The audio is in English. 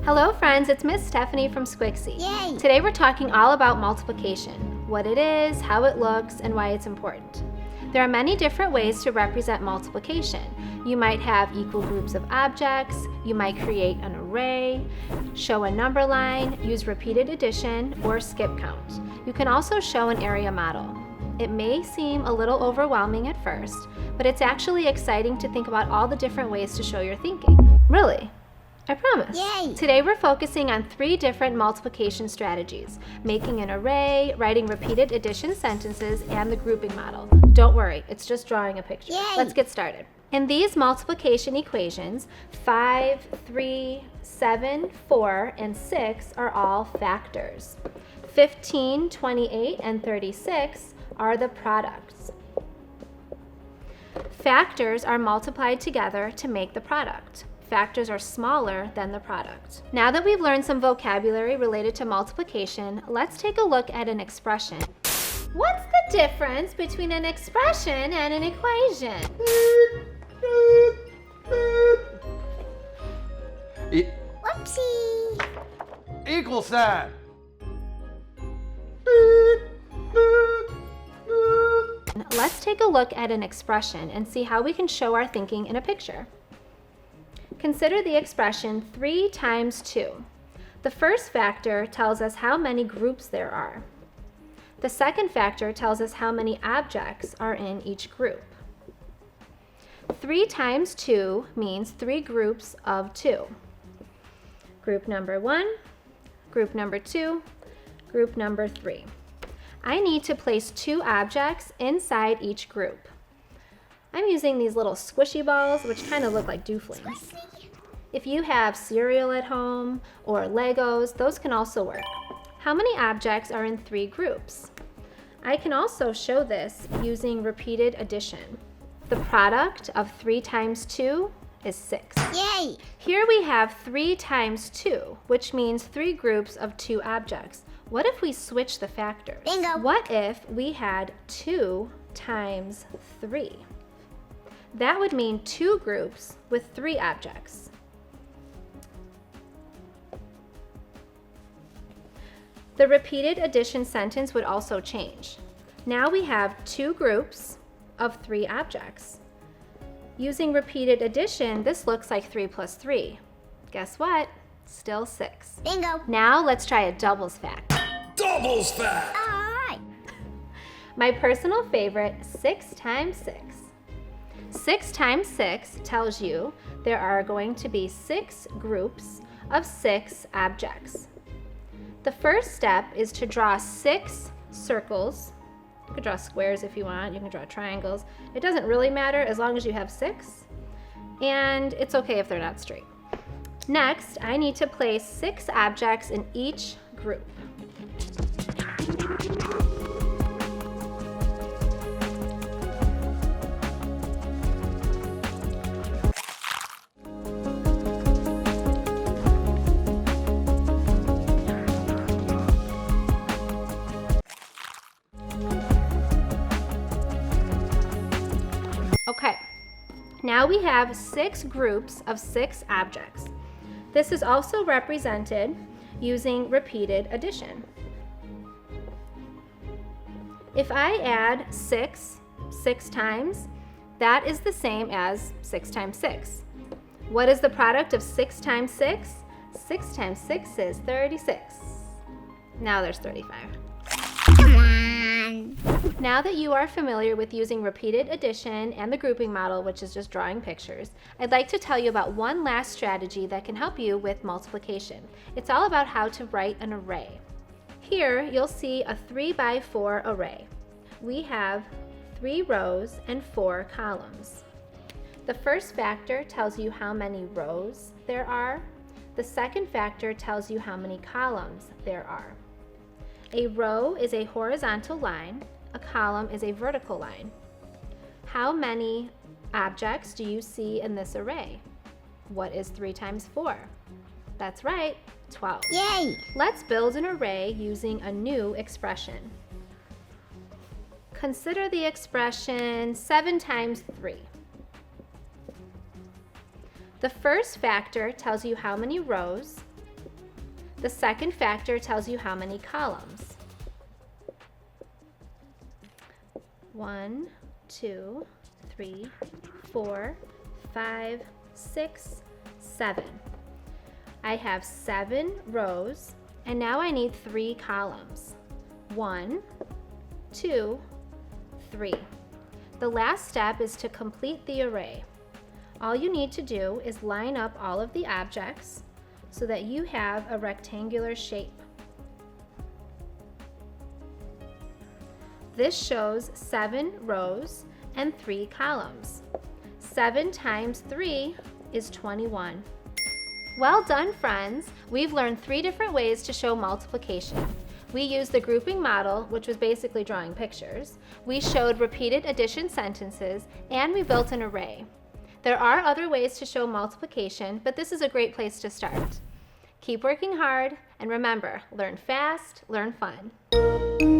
Hello friends, it's Miss Stephanie from Squixy. Yay! Today we're talking all about multiplication, what it is, how it looks, and why it's important. There are many different ways to represent multiplication. You might have equal groups of objects, you might create an array, show a number line, use repeated addition, or skip count. You can also show an area model. It may seem a little overwhelming at first, but it's actually exciting to think about all the different ways to show your thinking. Really, I promise. Yay! Today we're focusing on 3 different multiplication strategies: making an array, writing repeated addition sentences, and the grouping model. Don't worry, it's just drawing a picture. Yay! Let's get started. In these multiplication equations, 5, 3, 7, 4, and 6 are all factors. 15, 28, and 36 are the products. Factors are multiplied together to make the product. Factors are smaller than the product. Now that we've learned some vocabulary related to multiplication, let's take a look at an expression. What's the difference between an expression and an equation? Whoopsie! Equal sign. Let's take a look at an expression and see how we can show our thinking in a picture. Consider the expression 3 times 2. The first factor tells us how many groups there are. The second factor tells us how many objects are in each group. 3 times 2 means 3 groups of 2. Group number 1, group number 2, group number 3. I need to place 2 objects inside each group. I'm using these little squishy balls, which kind of look like dooflings. If you have cereal at home or Legos, those can also work. How many objects are in 3 groups? I can also show this using repeated addition. The product of 3 times 2 is 6. Yay! Here we have 3 times 2, which means 3 groups of 2 objects. What if we switch the factors? Bingo! What if we had 2 times 3? That would mean 2 groups with 3 objects. The repeated addition sentence would also change. Now we have 2 groups of 3 objects. Using repeated addition, this looks like 3 plus 3. Guess what? Still 6. Bingo! Now let's try a doubles fact. Doubles fact. Alright! My personal favorite, 6 times 6. 6 times 6 tells you there are going to be 6 groups of 6 objects. The first step is to draw 6 circles. You can draw squares if you want, you can draw triangles. It doesn't really matter as long as you have 6, and it's okay if they're not straight. Next, I need to place 6 objects in each group. Okay, now we have 6 groups of 6 objects. This is also represented using repeated addition. If I add 6 times, that is the same as 6 times 6. What is the product of 6 times 6? 6 times 6 is 36. Now there's 35. Come on! Now that you are familiar with using repeated addition and the grouping model, which is just drawing pictures, I'd like to tell you about one last strategy that can help you with multiplication. It's all about how to write an array. Here, you'll see a 3 by 4 array. We have 3 rows and 4 columns. The first factor tells you how many rows there are. The second factor tells you how many columns there are. A row is a horizontal line. A column is a vertical line. How many objects do you see in this array? What is 3 times 4? That's right, 12. Yay! Let's build an array using a new expression. Consider the expression 7 times 3. The first factor tells you how many rows. The second factor tells you how many columns. 1, 2, 3, 4, 5, 6, 7. I have 7 rows, and now I need 3 columns. 1, 2, 3. The last step is to complete the array. All you need to do is line up all of the objects so that you have a rectangular shape. This shows 7 rows and 3 columns. 7 times 3 is 21. Well done, friends! We've learned 3 different ways to show multiplication. We used the grouping model, which was basically drawing pictures. We showed repeated addition sentences, and we built an array. There are other ways to show multiplication, but this is a great place to start. Keep working hard, and remember, learn fast, learn fun.